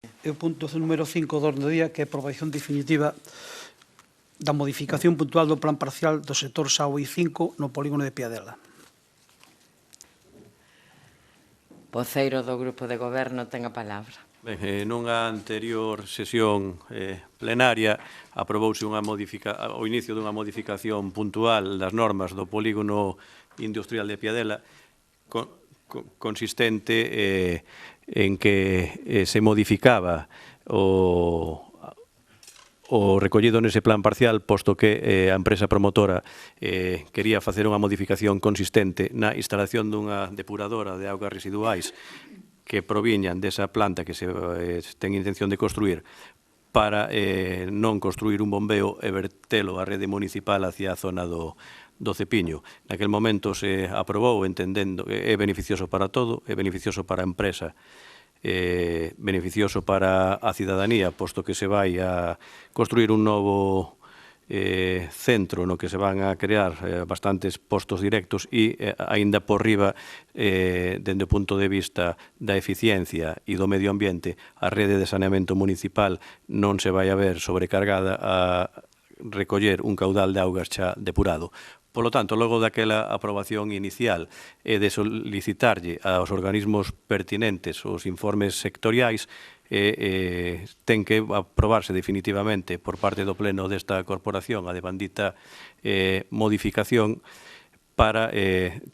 E o punto número 5 do orde do día, que é a aprobación definitiva da modificación puntual do plan parcial do sector Saúi 5 no polígono de Piadela. Voceiro do Grupo de Goberno ten a palabra. Ben, nunha anterior sesión plenaria aprobouse o inicio dunha modificación puntual das normas do polígono industrial de Piadela consistente en que se modificaba o recollido nese plan parcial, posto que a empresa promotora quería facer unha modificación consistente na instalación dunha depuradora de augas residuais que proviñan desa planta que se ten intención de construir para non construir un bombeo e vertelo á rede municipal hacia a zona do Cepiño. Naquel momento se aprobou entendendo que é beneficioso para todo, é beneficioso para a empresa, beneficioso para a cidadanía, posto que se vai a construir un novo centro no que se van a crear bastantes postos directos e, aínda por riba, dende o punto de vista da eficiencia e do medio ambiente, a rede de saneamento municipal non se vai a ver sobrecargada a recoller un caudal de augas xa depurado. Polo tanto, logo daquela aprobación inicial e de solicitarlle aos organismos pertinentes os informes sectoriais, ten que aprobarse definitivamente por parte do Pleno desta corporación a devandita modificación para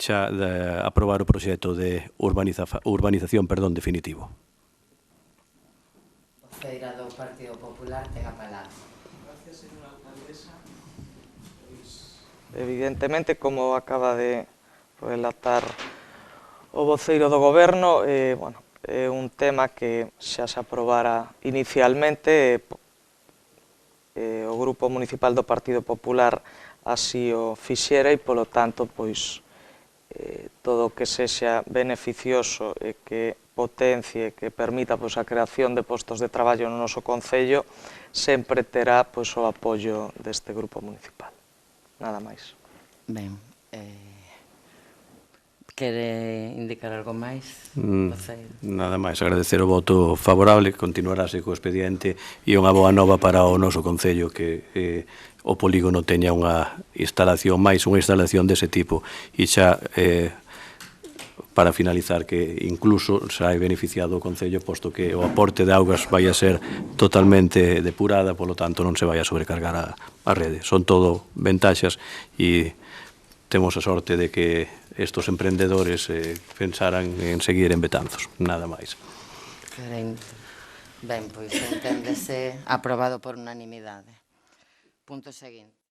xa aprobar o proxecto de urbanización definitivo. Voceira do Partido Popular ten a palabra. Evidentemente, como acaba de relatar o voceiro do Goberno, é un tema que xa se aprobara inicialmente, o Grupo Municipal do Partido Popular así o fixera e, polo tanto, todo o que sexa beneficioso e que potencie, que permita a creación de postos de traballo no noso concello, sempre terá o apoio deste Grupo Municipal. Nada máis. Ben, quere indicar algo máis? Nada máis, agradecer o voto favorable, continuarase co expediente e unha boa nova para o noso concello que o polígono teña unha instalación dese tipo e xa para finalizar que incluso xa hai beneficiado o concello posto que o aporte de augas vai a ser totalmente depurada, polo tanto non se vai a sobrecargar a rede. Son todo ventaxas e temos a sorte de que estos emprendedores pensaran en seguir en Betanzos, nada máis. Ben, pois enténdese aprobado por unanimidade. Punto seguinte.